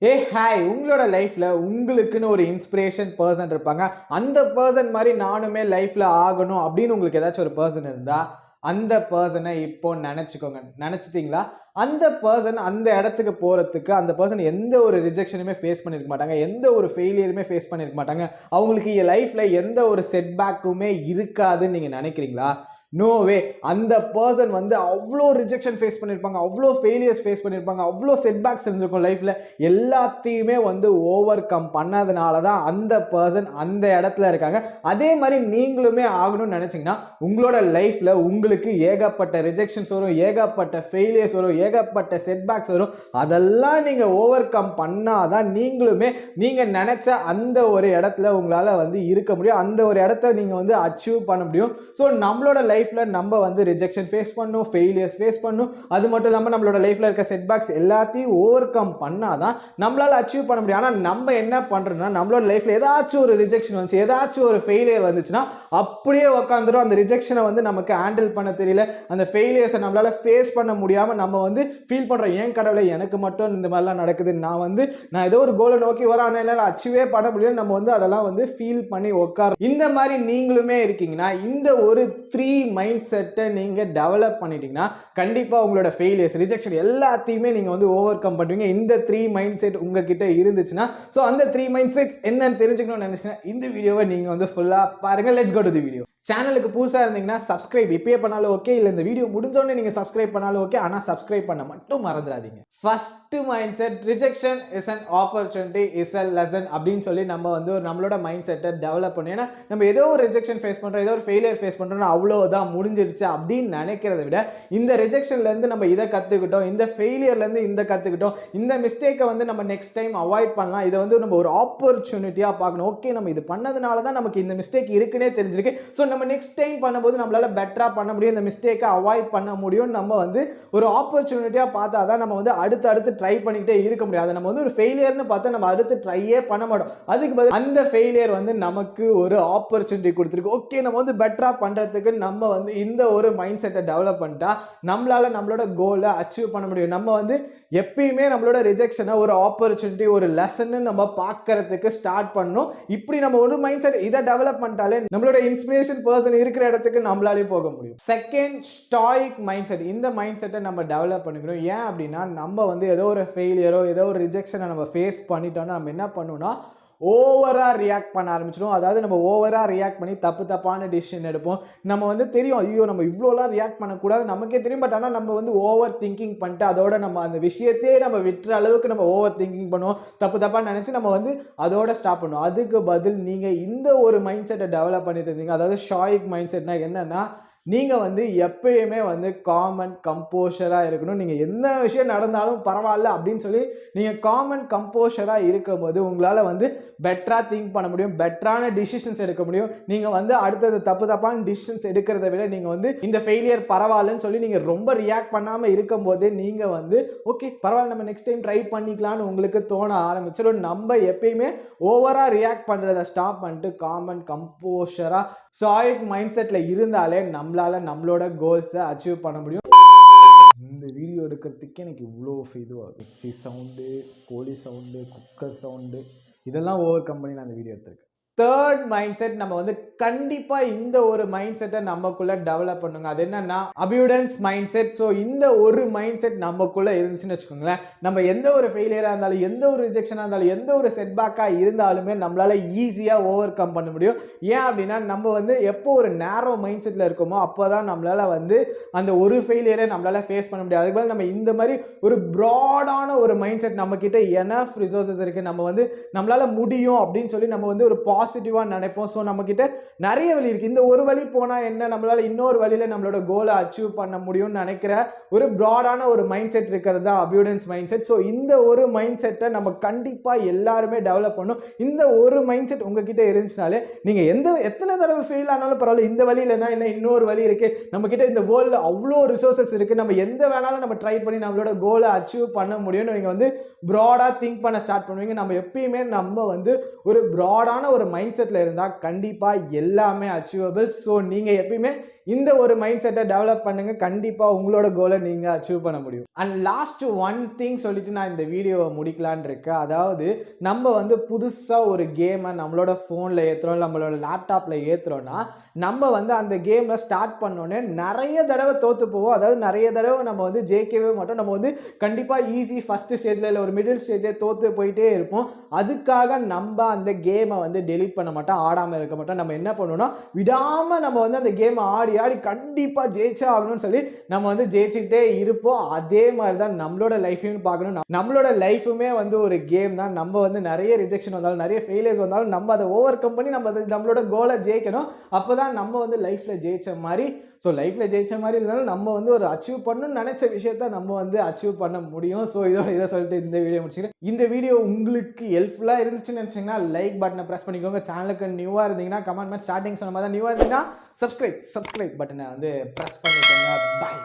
Hi உங்களோட லைஃப்ல உங்களுக்குன்னு ஒரு இன்ஸ்பிரேஷன் பர்சன் இருப்பாங்க. அந்த பர்சன் மாதிரி நானுமே லைஃப்ல ஆகணும் அப்படின்னு உங்களுக்கு ஏதாச்சும் ஒரு பர்சன் இருந்தா அந்த பர்சனை இப்போ நினைச்சுக்கோங்க. நினைச்சிட்டீங்களா? அந்த பர்சன் அந்த இடத்துக்கு போறதுக்கு அந்த பர்சன் எந்த ஒரு ரிஜெக்ஷனுமே ஃபேஸ் பண்ணிருக்க மாட்டாங்க, எந்த ஒரு ஃபெயிலியருமே ஃபேஸ் பண்ணிருக்க மாட்டாங்க. அவங்களுக்கு லைஃப்ல எந்த ஒரு செட்பேக்குமே இருக்காதுன்னு நீங்க நினைக்கிறீங்களா? No way. அந்த பர்சன் வந்து அவ்வளோ ரிஜெக்ஷன் ஃபேஸ் பண்ணியிருப்பாங்க, அவ்வளோ ஃபெயிலியர்ஸ் ஃபேஸ் பண்ணியிருப்பாங்க, அவ்வளோ செட்பேக்ஸ் இருந்திருக்கும் லைஃப்ல. எல்லாத்தையுமே வந்து ஓவர் கம் பண்ணதுனால தான் அந்த பர்சன் அந்த இடத்துல இருக்காங்க. அதே மாதிரி நீங்களுமே ஆகணும்னு நினைச்சீங்கன்னா உங்களோட லைஃப்ல உங்களுக்கு ஏகப்பட்ட ரிஜெக்ஷன்ஸ் வரும், ஏகப்பட்ட ஃபெயிலியர்ஸ் வரும், ஏகப்பட்ட செட்பேக்ஸ் வரும். அதெல்லாம் நீங்க ஓவர் கம் பண்ணாதான் நீங்களுமே நீங்க நினைச்ச அந்த ஒரு இடத்துல உங்களால வந்து இருக்க முடியும், அந்த ஒரு இடத்த நீங்க வந்து அச்சீவ் பண்ண முடியும். ஸோ நம்மளோட லைஃப்ல நம்ம வந்து ரிஜெக்ஷன் ஃபேஸ் பண்ணும், ஃபெயிலியர்ஸ் ஃபேஸ் பண்ணும். அது மட்டும் இல்லாமல் நம்மளோட லைஃப்ல இருக்க செட்பேக்ஸ் எல்லாத்தையும் ஓவர் கம் பண்ணாதான் நம்மளால அச்சீவ் பண்ண முடியும். ஆனால் நம்ம என்ன பண்றோம்னா நம்மளோட லைஃப்ல ஏதாச்சும் ஒரு ரிஜெக்ஷன் வந்துச்சு, ஏதாச்சும் ஒரு ஃபெயிலியர் வந்துச்சுன்னா அப்படியே உட்காந்துரும். அந்த ரிஜெக்ஷனை வந்து நமக்கு ஹேண்டில் பண்ண தெரியல, அந்த ஃபெயிலியர்ஸை நம்மளால ஃபேஸ் பண்ண முடியாம நம்ம வந்து ஃபீல் பண்றோம், ஏன் கடவுளை எனக்கு மட்டும் இந்த மாதிரிலாம் நடக்குது, நான் ஏதோ ஒரு கோலை நோக்கி வர ஆனால் என்னால் அச்சீவே பண்ண முடியும். நம்ம வந்து அதெல்லாம் வந்து ஃபீல் பண்ணி உட்கார. இந்த மாதிரி நீங்களுமே இருக்கீங்கன்னா இந்த ஒரு 3 மைண்ட் செட்டை நீங்க டெவலப் பண்ணிட்டீங்கன்னா கண்டிப்பா உங்களோட ஃபெயிலியர்ஸ், ரிஜெக்ஷன் எல்லாத்தையுமே நீங்க வந்து ஓவர் கம் பண்ணுவீங்க. இந்த 3 மைண்ட் செட் உங்ககிட்ட இருந்துச்சுன்னா சோ அந்த 3 மைண்ட் செட்ஸ் என்னன்னு தெரிஞ்சுக்கணும்னு நினைச்சீங்கன்னா இந்த வீடியோவை நீங்க வந்து ஃபுல்லா பாருங்க. Let's go to the video. சேனலுக்கு புதுசா இருந்தீங்கன்னா சப்ஸ்கிரைப் இப்பயே பண்ணாலும் ஓகே, இல்ல இந்த வீடியோ முடிஞ்சோடனே நீங்க சப்ஸ்கிரைப் பண்ணாலும் ஓகே, ஆனா சப்ஸ்கிரைப் பண்ண மட்டும் மறந்துடாதீங்க. First mind set, rejection is an opportunity is a lesson அப்படின்னு சொல்லி நம்ம வந்து நம்மளோட மைண்ட் செட்டை டெவலப் பண்ணணும். ஏன்னா நம்ம ஏதோ ஒரு ரிஜெக்ஷன் ஃபேஸ் பண்றோம், ஏதோ ஒரு ஃபெயிலியர் ஃபேஸ் பண்றோம்னா அவ்வளவுதான் முடிஞ்சிருச்சு அப்படின்னு நினைக்கிறத விட இந்த ரிஜெக்ஷன்ல இருந்து நம்ம இதை கத்துக்கிட்டோம், இந்த ஃபெயிலியர்ல இருந்து இந்த கத்துக்கிட்டோம், இந்த மிஸ்டேக்கை வந்து நம்ம நெக்ஸ்ட் டைம் அவாய்ட் பண்ணலாம், இதை வந்து நம்ம ஒரு ஆப்பர்ச்சுனிட்டியா பார்க்கணும். ஓகே, நம்ம இது பண்ணதுனால தான் நமக்கு இந்த மிஸ்டேக் இருக்குன்னே தெரிஞ்சிருக்கு. ஸோ நம்ம நெக்ஸ்ட் டைம் பண்ணும்போது நம்மளால பெட்டரா பண்ண முடியும், இந்த மிஸ்டேக்கை அவாய்ட் பண்ண முடியும். நம்ம வந்து ஒரு ஆப்பர்ச்சுனிட்டியா பார்த்தா தான் நம்ம வந்து அடுத்து ட்ரை பண்ணிட்டே இருக்க முடியாது. நம்ம வந்து ஒரு ஃபெயிலியர்னு பார்த்தா நம்ம அடுத்து ட்ரையே பண்ண மாட்டோம். அதுக்கு பதில் அந்த ஃபெயிலியர் வந்து நமக்கு ஒரு ஆப்பர்ச்சுனிட்டி கொடுத்துருக்கு. ஓகே, நம்ம வந்து பெட்டரா பண்றதுக்கு நம்ம வந்து இந்த ஒரு மைண்ட் செட்டை டெவலப் பண்ணிட்டா நம்மளால நம்மளோட கோலை அச்சீவ் பண்ண முடியும். நம்ம வந்து எப்பயுமே நம்மளோட ரிஜெக்ஷனை ஒரு ஆப்பர்ச்சுனிட்டி, ஒரு லெசன் நம்ம பார்க்கறதுக்கு ஸ்டார்ட் பண்ணணும். இப்படி நம்ம ஒரு மைண்ட் செட் இதை டெவலப் பண்ணிட்டாலே நம்மளோட இன்ஸ்பிரேஷன் பர்சன் இருக்கிற இடத்துக்கு நம்மளாலே போக முடியும். Second, stoic mind set. இந்த மைண்ட் செட்டை நம்ம டெவலப் பண்ணிக்கணும். ஏன் அப்படின்னா நம்ம வந்து ஏதோ ஒரு ஃபெயிலியரோ ஏதோ ஒரு ரிஜெக்ஷனை நம்ம ஃபேஸ் பண்ணிட்டோம்னா நம்ம என்ன பண்ணணும்னா ஓவரா ரியாக்ட் பண்ண ஆரம்பிச்சிடும். அதாவது நம்ம ஓவரா ரியாக்ட் பண்ணி தப்பான டிசிஷன் எடுப்போம். நம்ம வந்து தெரியும், ஐயோ நம்ம இவ்வளோலாம் ரியாக்ட் பண்ணக்கூடாது நமக்கே தெரியும். பட் ஆனால் நம்ம வந்து ஓவர் திங்கிங் பண்ணிட்டு அதோட நம்ம அந்த விஷயத்தையே நம்ம விட்டுற அளவுக்கு நம்ம ஓவர் திங்கிங் பண்ணுவோம். தப்பா நினைச்சு நம்ம வந்து அதோட ஸ்டாப் பண்ணுவோம். அதுக்கு பதில் நீங்க இந்த ஒரு மைண்ட் செட்டை டெவலப் பண்ணிட்டு இருந்தீங்க. அதாவது ஷாயிக் மைண்ட் செட்னா என்னன்னா நீங்க வந்து எப்பயுமே வந்து காம் அண்ட் கம்போஷரா இருக்கணும். நீங்க என்ன விஷயம் நடந்தாலும் பரவாயில்ல அப்படின்னு சொல்லி நீங்க காம் அண்ட் கம்போஷரா இருக்கும்போது உங்களால வந்து பெட்டரா திங்க் பண்ண முடியும், பெட்டரான டிசிஷன்ஸ் எடுக்க முடியும். நீங்க வந்து அடுத்தது தப்பான டிசிஷன்ஸ் எடுக்கிறத விட நீங்க வந்து இந்த ஃபெயிலியர் பரவாயில்லன்னு சொல்லி நீங்க ரொம்ப ரியாக்ட் பண்ணாம இருக்கும் போது நீங்க வந்து ஓகே பரவாயில்ல நம்ம நெக்ஸ்ட் டைம் ட்ரை பண்ணிக்கலாம்னு உங்களுக்கு தோண ஆரம்பிச்சிடும். நம்ம எப்பயுமே ஓவரா ரியாக்ட் பண்றதை ஸ்டாப் பண்ணிட்டு காம் அண்ட் கம்போஷரா ஸ்டாயிக் மைண்ட் செட்ல இருந்தாலே நம்மளால நம்மளோட கோல்ஸை அச்சீவ் பண்ண முடியும். இந்த வீடியோ எடுக்கிறதுக்கு எனக்கு இவ்வளோ இதுவாக மிக்சி சவுண்டு, கோழி சவுண்டு, குக்கர் சவுண்டு இதெல்லாம் ஓவர் கம் பண்ணி நான் இந்த வீடியோ எடுத்திருக்கேன். தேர்ட் மைண்ட் செட், நம்ம வந்து கண்டிப்பா இந்த ஒரு மைண்ட் செட்டை நமக்குள்ள டெவலப் பண்ணுங்க. அது என்னன்னா அபியூடன்ஸ் மைண்ட் செட். ஸோ இந்த ஒரு மைண்ட் செட் நமக்குள்ள இருந்துச்சுன்னு வச்சுக்கோங்களேன், நம்ம எந்த ஒரு ஃபெயிலியரா இருந்தாலும், எந்த ஒரு ரிஜெக்ஷனா இருந்தாலும், எந்த ஒரு செட்பேக்கா இருந்தாலுமே நம்மளால ஈஸியா ஓவர் கம் பண்ண முடியும். ஏன் அப்படின்னா நம்ம வந்து எப்போ ஒரு நேரோ மைண்ட் செட்ல இருக்கோமோ அப்போதான் நம்மளால வந்து அந்த ஒரு ஃபெயிலியரை நம்மளால ஃபேஸ் பண்ண முடியாது. அதுக்கு நம்ம இந்த மாதிரி ஒரு ப்ராடான ஒரு மைண்ட் செட், நம்ம கிட்ட எனஃப் ரிசோர்சஸ் இருக்கு, நம்ம வந்து நம்மளால முடியும் அப்படின்னு சொல்லி நம்ம வந்து ஒரு பாசிட்டிவா நினைப்போம். ஸோ நம்ம கிட்ட நிறைய வழி இருக்கு. இந்த ஒரு வழி போனா என்ன, நம்மளால இன்னொரு வழியில நம்மளோட கோலை அச்சீவ் பண்ண முடியும்னு நினைக்கிற ஒரு பிராடான ஒரு மைண்ட் செட் இருக்கிறது தான் அபியூடன்ஸ் மைண்ட் செட். ஸோ இந்த ஒரு மைண்ட் செட்டை நம்ம கண்டிப்பா எல்லாருமே டெவலப் பண்ணணும். இந்த ஒரு மைண்ட் செட் உங்ககிட்ட இருந்துச்சுனாலே நீங்க எத்தனை தடவை ஃபெயில் ஆனாலும் பரவாயில்ல, இந்த வழி இல்லைன்னா இல்லை இன்னொரு வழி இருக்கு, நம்ம கிட்ட இந்த கோல்ல அவ்வளோ ரிசோர்சஸ் இருக்கு, நம்ம எந்த வேணாலும் நம்ம ட்ரை பண்ணி நம்மளோட கோலை அச்சீவ் பண்ண முடியும்னு நீங்க வந்து பிராடா திங்க் பண்ண ஸ்டார்ட் பண்ணுவீங்க. நம்ம எப்பயுமே நம்ம வந்து ஒரு பிராடான ஒரு மைண்ட் செட்ல இருந்தா கண்டிப்பா எல்லாமே அச்சீவபிள். ஸோ நீங்க எப்பயுமே இந்த ஒரு மைண்ட் செட்டை டெவலப் பண்ணுங்க. கண்டிப்பா உங்களோட கோலை நீங்க அச்சீவ் பண்ண முடியும். அண்ட் லாஸ்ட் ஒன் திங் சொல்லிட்டு நான் இந்த வீடியோவை முடிக்கலான்னு இருக்கேன். அதாவது நம்ம வந்து புதுசா ஒரு கேமை நம்மளோட ஃபோன்ல ஏத்துறோம், நம்மளோட லேப்டாப்ல ஏத்துறோம்னா நம்ம வந்து அந்த கேமை ஸ்டார்ட் பண்ணோன்னே நிறைய தடவை தோத்து போவோம். அதாவது நிறைய தடவை நம்ம வந்து ஜெயிக்கவே மாட்டோம். நம்ம வந்து கண்டிப்பா ஈஸி ஃபர்ஸ்ட் ஸ்டேஜ்ல இல்லை ஒரு மிடில் ஸ்டேஜ்ல தோத்து போயிட்டே இருப்போம். அதுக்காக நம்ம அந்த கேமை வந்து டெலீட் பண்ண மாட்டோம், ஆடாம இருக்க மாட்டோம். நம்ம என்ன பண்ணுவோம்னா விடாம நம்ம வந்து அந்த கேமை ஆடி ஆடி கண்டிப்பா ஜெயிச்சே ஆகணும்னு சொல்லி நம்ம வந்து ஜெயிச்சுக்கிட்டே இருப்போம். அதே மாதிரி தான் நம்மளோட லைஃபையும் பார்க்கணும். நம்மளோட லைஃபுமே வந்து ஒரு கேம் தான். நம்ம வந்து நிறைய ரிஜெக்ஷன் வந்தாலும் நிறைய ஃபெயிலியர்ஸ் வந்தாலும் நம்ம அதை ஓவர் கம் பண்ணி நம்மளோட கோலை ஜெயிக்கணும். அப்போதான் நம்ம வந்து லைஃப்ல ஜெயிச்ச மாதிரி. ஸோ லைஃப்ல ஜெயிச்ச மாதிரி இருந்தாலும் நம்ம வந்து ஒரு அச்சீவ் பண்ணணும்னு நினைச்ச விஷயத்த நம்ம வந்து அச்சீவ் பண்ண முடியும். ஸோ இதை சொல்லிட்டு இந்த வீடியோ முடிச்சுக்கிறேன். இந்த வீடியோ உங்களுக்கு ஹெல்ப்ஃபுல்லாக இருந்துச்சுன்னு நினச்சிங்கன்னா லைக் பட்டனை ப்ரெஸ் பண்ணிக்கோங்க. சேனலுக்கு நியூவாக இருந்தீங்கன்னா கமெண்ட் ஸ்டார்டிங் சொன்ன மாதிரி தான் நியூவாக இருந்தீங்கன்னா சப்ஸ்கிரைப் பட்டனை வந்து ப்ரெஸ் பண்ணிக்கோங்க. பாய்.